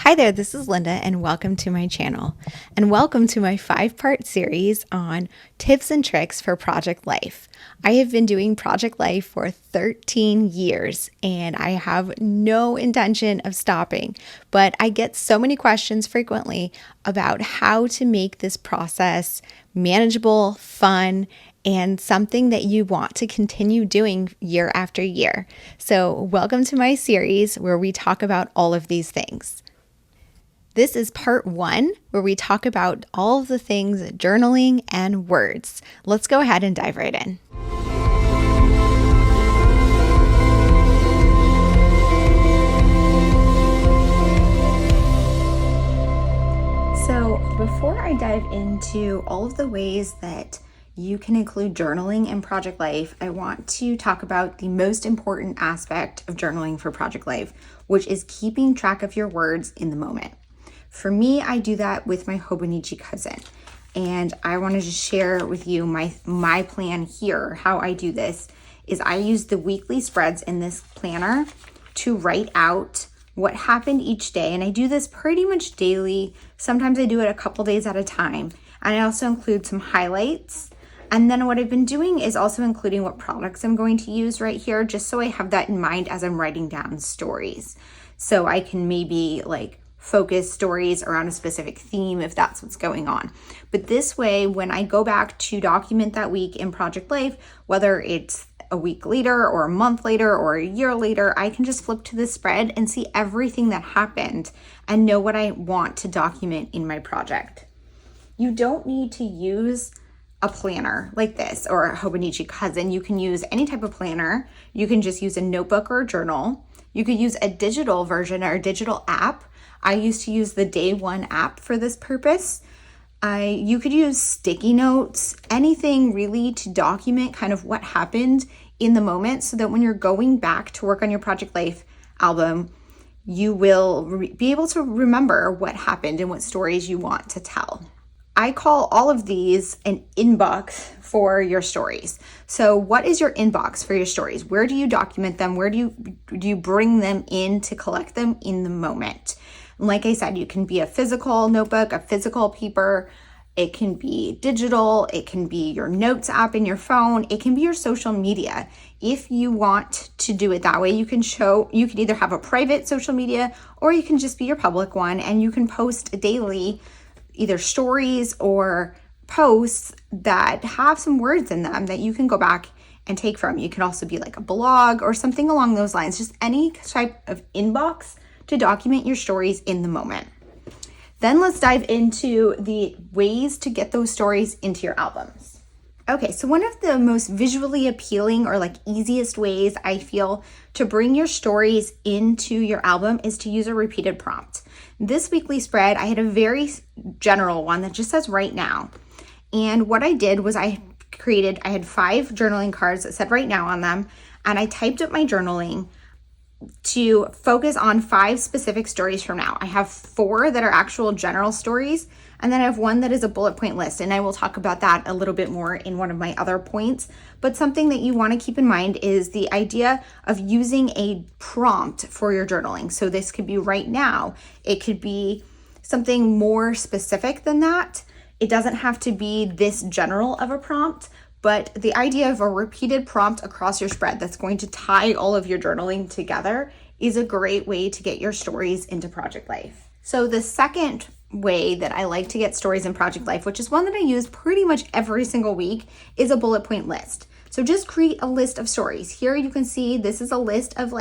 Hi there, this is Linda, and welcome to my channel. And welcome to my 5-part series on tips and tricks for project life. I have been doing project life for 13 years, and I have no intention of stopping. But I get so many questions frequently about how to make this process manageable, fun, and something that you want to continue doing year after year. So, welcome to my series where we talk about all of these things. This is part 1, where we talk about all of the things journaling and words. Let's go ahead and dive right in. So before I dive into all of the ways that you can include journaling in project life, I want to talk about the most important aspect of journaling for project life, which is keeping track of your words in the moment. For me, I do that with my Hobonichi cousin, and I wanted to share with you my plan here. How I do this is I use the weekly spreads in this planner to write out what happened each day, and I do this pretty much daily. Sometimes I do it a couple days at a time, and I also include some highlights. And then what I've been doing is also including what products I'm going to use right here, just so I have that in mind as I'm writing down stories. So I can maybe focus stories around a specific theme if that's what's going on. But this way, when I go back to document that week in project life, whether it's a week later or a month later or a year later, I can just flip to the spread and see everything that happened and know what I want to document in my project. You don't need to use a planner like this or a Hobonichi cousin. You can use any type of planner. You can just use a notebook or a journal. You could use a digital version or a digital app. I used to use the Day One app for this purpose. You could use sticky notes, anything really to document kind of what happened in the moment, so that when you're going back to work on your project life album, you will be able to remember what happened and what stories you want to tell. I call all of these an inbox for your stories. So what is your inbox for your stories? Where do you document them? Where do you bring them in to collect them in the moment? Like I said, you can be a physical notebook, a physical paper. It can be digital. It can be your notes app in your phone. It can be your social media. If you want to do it that way, you can either have a private social media or you can just be your public one, and you can post daily either stories or posts that have some words in them that you can go back and take from. You can also be like a blog or something along those lines, just any type of inbox to document your stories in the moment. Then let's dive into the ways to get those stories into your albums. Okay, so one of the most visually appealing or easiest ways I feel to bring your stories into your album is to use a repeated prompt. This weekly spread, I had a very general one that just says right now. And what I did was I had 5 journaling cards that said right now on them, and I typed up my journaling to focus on 5 specific stories from now. I have 4 that are actual general stories, and then I have 1 that is a bullet point list, and I will talk about that a little bit more in one of my other points. But something that you want to keep in mind is the idea of using a prompt for your journaling. So this could be right now. It could be something more specific than that. It doesn't have to be this general of a prompt, but the idea of a repeated prompt across your spread that's going to tie all of your journaling together is a great way to get your stories into project life. So the second way that I like to get stories in project life, which is one that I use pretty much every single week, is a bullet point list. So just create a list of stories. Here you can see this is a list of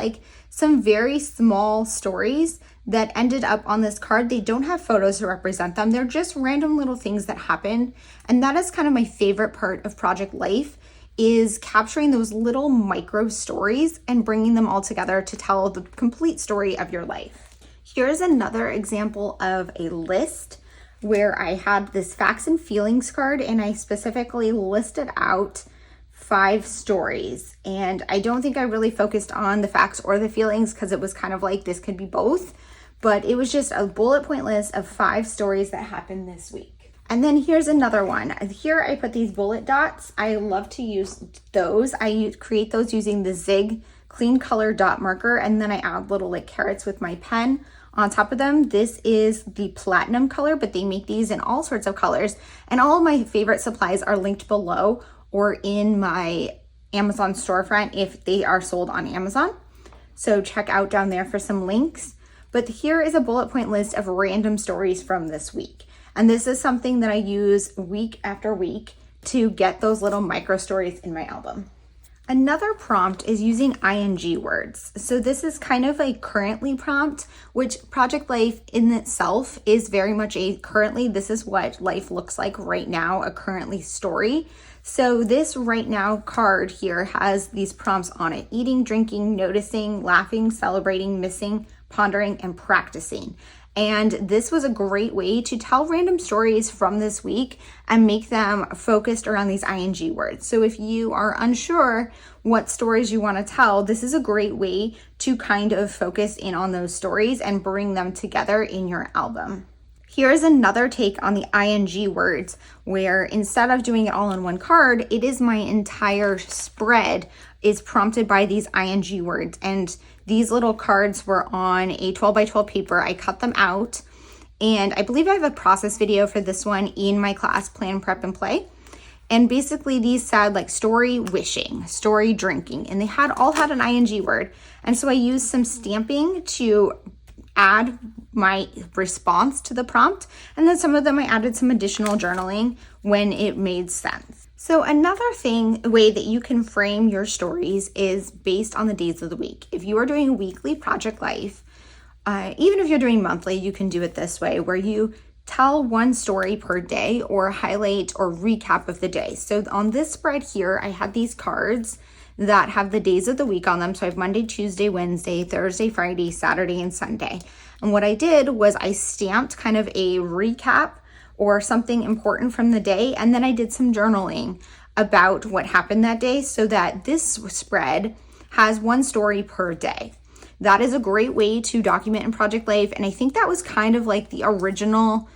some very small stories that ended up on this card. They don't have photos to represent them. They're just random little things that happen. And that is kind of my favorite part of project life, is capturing those little micro stories and bringing them all together to tell the complete story of your life. Here's another example of a list where I had this facts and feelings card, and I specifically listed out 5 stories. And I don't think I really focused on the facts or the feelings because it was kind of this could be both. But it was just a bullet point list of 5 stories that happened this week. And then here's another one. Here I put these bullet dots. I love to use those. I create those using the Zig clean color dot marker, and then I add little carrots with my pen on top of them. This is the platinum color, but they make these in all sorts of colors. And all of my favorite supplies are linked below or in my Amazon storefront if they are sold on Amazon. So check out down there for some links. But here is a bullet point list of random stories from this week. And this is something that I use week after week to get those little micro stories in my album. Another prompt is using ing words. So this is kind of a currently prompt, which Project Life in itself is very much a currently, this is what life looks like right now, a currently story. So this right now card here has these prompts on it: eating, drinking, noticing, laughing, celebrating, missing, pondering, and practicing. And this was a great way to tell random stories from this week and make them focused around these ing words. So if you are unsure what stories you want to tell, this is a great way to kind of focus in on those stories and bring them together in your album. Here's another take on the ing words, where instead of doing it all on one card, it is my entire spread is prompted by these ing words. And these little cards were on a 12 by 12 paper. I cut them out, and I believe I have a process video for this one in my class, Plan, Prep, and Play. And basically these said like story wishing, story drinking, and they all had an ing word. And so I used some stamping to add my response to the prompt. And then some of them I added some additional journaling when it made sense. So another way that you can frame your stories is based on the days of the week. If you are doing a weekly Project Life, even if you're doing monthly, you can do it this way, where you tell one story per day or highlight or recap of the day. So on this spread here, I had these cards that have the days of the week on them. So I have Monday, Tuesday, Wednesday, Thursday, Friday, Saturday, and Sunday. And what I did was I stamped kind of a recap or something important from the day, and then I did some journaling about what happened that day so that this spread has one story per day. That is a great way to document in Project Life, and I think that was kind of like the original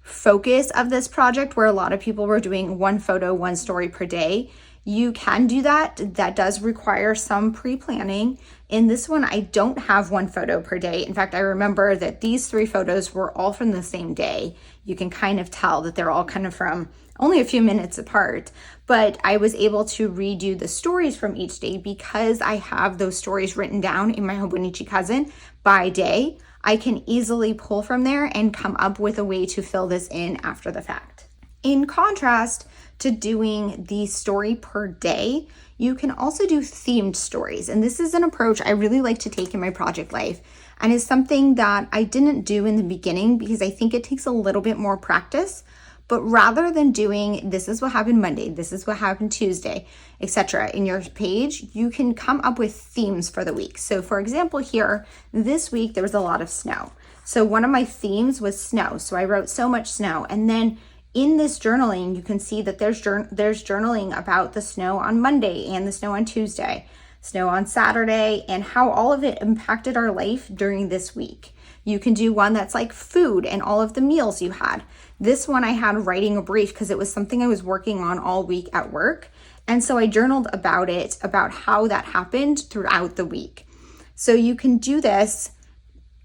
focus of this project, where a lot of people were doing one photo, one story per day. You can do that. That does require some pre-planning. In this one, I don't have one photo per day. In fact, I remember that these 3 photos were all from the same day. You can kind of tell that they're all kind of from only a few minutes apart, but I was able to redo the stories from each day because I have those stories written down in my Hobonichi Cousin by day. I can easily pull from there and come up with a way to fill this in after the fact. In contrast to doing the story per day, you can also do themed stories. And this is an approach I really like to take in my Project Life, and is something that I didn't do in the beginning because I think it takes a little bit more practice. But rather than doing this is what happened Monday, this is what happened Tuesday, etc. in your page, you can come up with themes for the week. So for example, here, this week there was a lot of snow. So one of my themes was snow. So I wrote so much snow. And then in this journaling, you can see that there's journaling about the snow on Monday and the snow on Tuesday, snow on Saturday, and how all of it impacted our life during this week. You can do one that's like food and all of the meals you had. This one I had writing a brief because it was something I was working on all week at work. And so I journaled about it, about how that happened throughout the week. So you can do this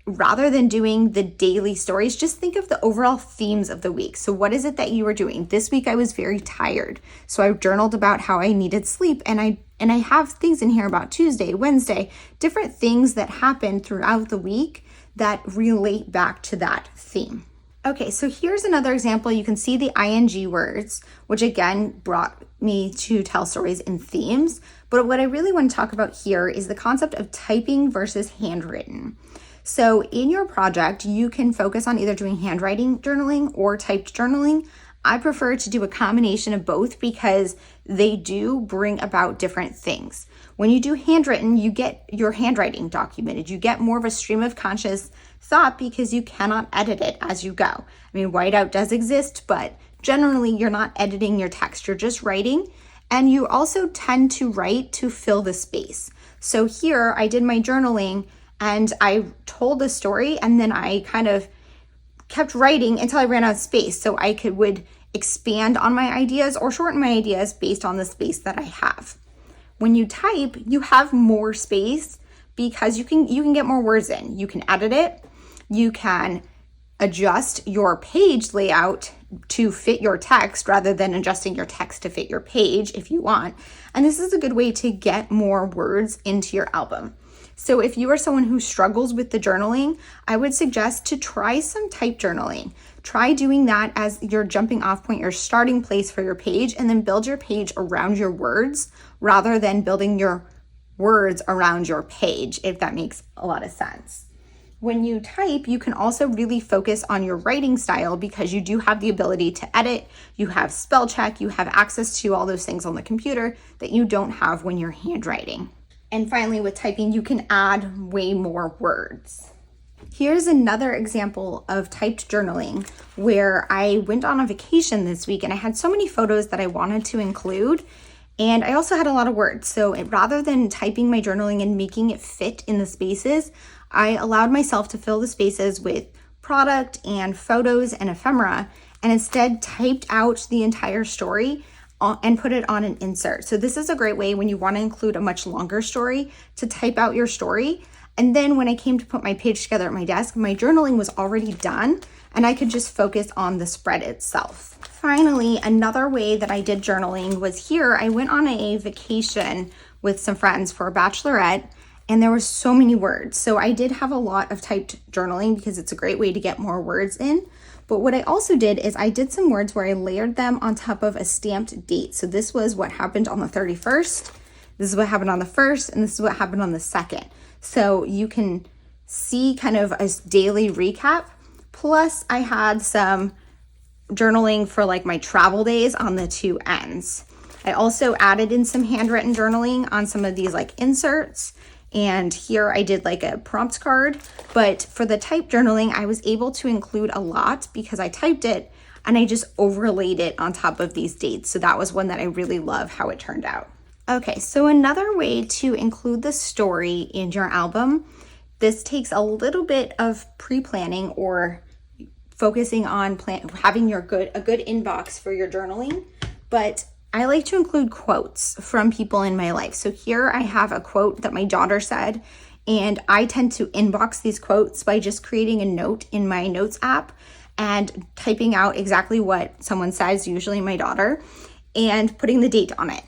rather than doing the daily stories. Just think of the overall themes of the week. So what is it that you were doing? This week I was very tired. So I journaled about how I needed sleep, and I have things in here about Tuesday, Wednesday, different things that happened throughout the week that relate back to that theme. Okay, so here's another example. You can see the ing words, which again brought me to tell stories in themes. But what I really want to talk about here is the concept of typing versus handwritten. So in your project, you can focus on either doing handwriting journaling or typed journaling. I prefer to do a combination of both because they do bring about different things. When you do handwritten, you get your handwriting documented. You get more of a stream of conscious thought because you cannot edit it as you go. I mean, whiteout does exist, but generally you're not editing your text, you're just writing. And you also tend to write to fill the space. So here I did my journaling and I told the story, and then I kind of kept writing until I ran out of space, so I would expand on my ideas or shorten my ideas based on the space that I have. When you type, you have more space because you can get more words in. You can edit it. You can adjust your page layout to fit your text rather than adjusting your text to fit your page if you want. And this is a good way to get more words into your album. So if you are someone who struggles with the journaling, I would suggest to try some type journaling. Try doing that as your jumping off point, your starting place for your page, and then build your page around your words rather than building your words around your page, if that makes a lot of sense. When you type, you can also really focus on your writing style because you do have the ability to edit, you have spell check, you have access to all those things on the computer that you don't have when you're handwriting. And finally, with typing, you can add way more words. Here's another example of typed journaling where I went on a vacation this week and I had so many photos that I wanted to include. And I also had a lot of words. So rather than typing my journaling and making it fit in the spaces, I allowed myself to fill the spaces with product and photos and ephemera, and instead typed out the entire story and put it on an insert. So this is a great way when you want to include a much longer story to type out your story. And then when I came to put my page together at my desk, my journaling was already done and I could just focus on the spread itself. Finally, another way that I did journaling was here. I went on a vacation with some friends for a bachelorette and there were so many words. So I did have a lot of typed journaling because it's a great way to get more words in. But what I also did is I did some words where I layered them on top of a stamped date. So this was what happened on the 31st. This is what happened on the 1st, and this is what happened on the 2nd. So you can see kind of a daily recap. Plus I had some journaling for like my travel days on the two ends. I also added in some handwritten journaling on some of these like inserts. And here I did like a prompt card, but for the type journaling, I was able to include a lot because I typed it and I just overlaid it on top of these dates. So that was one that I really love how it turned out. Okay, so another way to include the story in your album, this takes a little bit of pre-planning or focusing on having a good inbox for your journaling, but I like to include quotes from people in my life. So here I have a quote that my daughter said, and I tend to inbox these quotes by just creating a note in my notes app and typing out exactly what someone says, usually my daughter, and putting the date on it.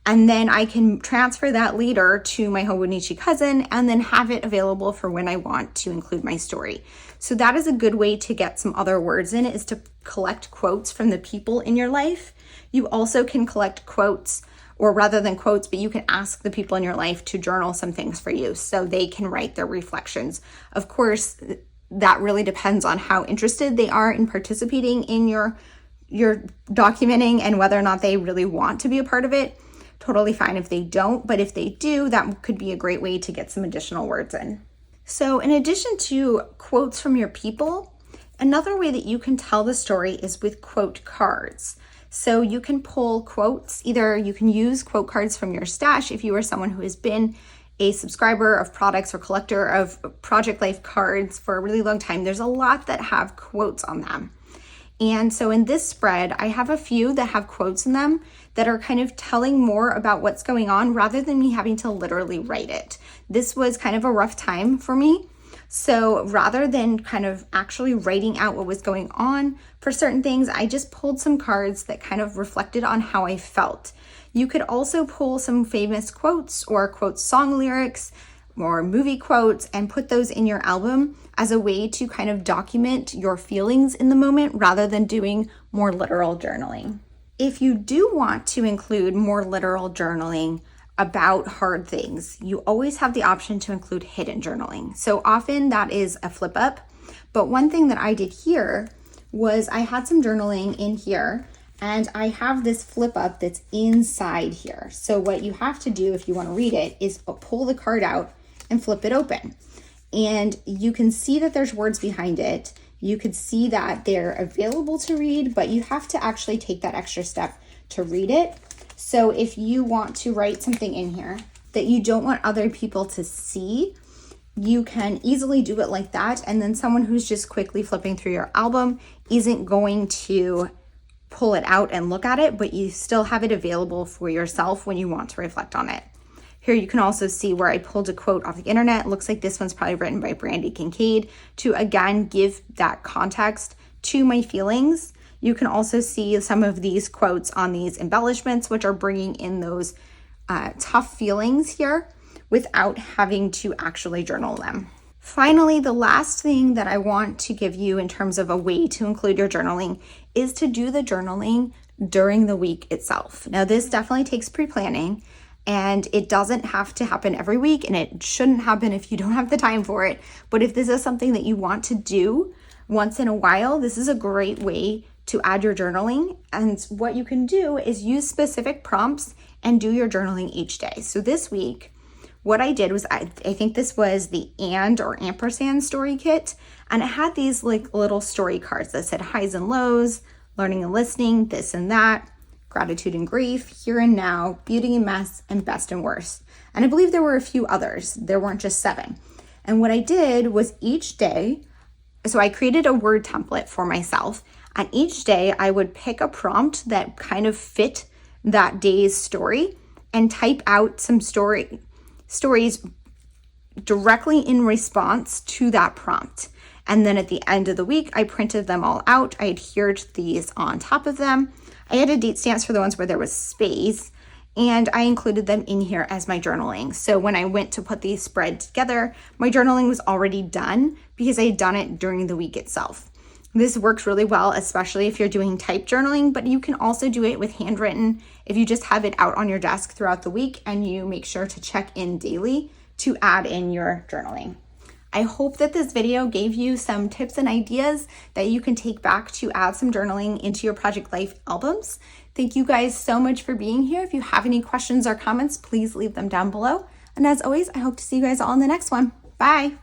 And then I can transfer that later to my Hobonichi cousin and then have it available for when I want to include my story. So that is a good way to get some other words in, is to collect quotes from the people in your life. You also can collect quotes, or rather than quotes, but you can ask the people in your life to journal some things for you so they can write their reflections. Of course, that really depends on how interested they are in participating in your documenting and whether or not they really want to be a part of it. Totally fine if they don't, but if they do, that could be a great way to get some additional words in. So in addition to quotes from your people, another way that you can tell the story is with quote cards. So you can pull quotes, either you can use quote cards from your stash if you are someone who has been a subscriber of products or collector of Project Life cards for a really long time. There's a lot that have quotes on them. And so in this spread, I have a few that have quotes in them that are kind of telling more about what's going on rather than me having to literally write it. This was kind of a rough time for me. So rather than kind of actually writing out what was going on for certain things, I just pulled some cards that kind of reflected on how I felt. You could also pull some famous quotes or quote song lyrics or movie quotes and put those in your album as a way to kind of document your feelings in the moment rather than doing more literal journaling. If you do want to include more literal journaling about hard things, you always have the option to include hidden journaling. So often that is a flip up, but one thing that I did here was I had some journaling in here and I have this flip up that's inside here. So what you have to do if you want to read it is pull the card out and flip it open. And you can see that there's words behind it. You could see that they're available to read, but you have to actually take that extra step to read it. So if you want to write something in here that you don't want other people to see, you can easily do it like that. And then someone who's just quickly flipping through your album isn't going to pull it out and look at it, but you still have it available for yourself when you want to reflect on it. Here you can also see where I pulled a quote off the internet. It looks like this one's probably written by Brandy Kincaid to again give that context to my feelings. You can also see some of these quotes on these embellishments, which are bringing in those tough feelings here without having to actually journal them. Finally, the last thing that I want to give you in terms of a way to include your journaling is to do the journaling during the week itself. Now, this definitely takes pre-planning, and it doesn't have to happen every week, and it shouldn't happen if you don't have the time for it. But if this is something that you want to do once in a while, this is a great way to add your journaling. And what you can do is use specific prompts and do your journaling each day. So this week, what I did was, I think this was the and or ampersand story kit, and it had these like little story cards that said highs and lows, learning and listening, this and that, gratitude and grief, here and now, beauty and mess, and best and worst. And I believe there were a few others. There weren't just 7. And what I did was each day, so I created a word template for myself, and each day I would pick a prompt that kind of fit that day's story and type out some stories directly in response to that prompt. And then at the end of the week, I printed them all out. I adhered these on top of them. I added date stamps for the ones where there was space, and I included them in here as my journaling. So when I went to put these spread together, my journaling was already done because I had done it during the week itself. This works really well, especially if you're doing typed journaling, but you can also do it with handwritten if you just have it out on your desk throughout the week and you make sure to check in daily to add in your journaling. I hope that this video gave you some tips and ideas that you can take back to add some journaling into your Project Life albums. Thank you guys so much for being here. If you have any questions or comments, please leave them down below. And as always, I hope to see you guys all in the next one. Bye.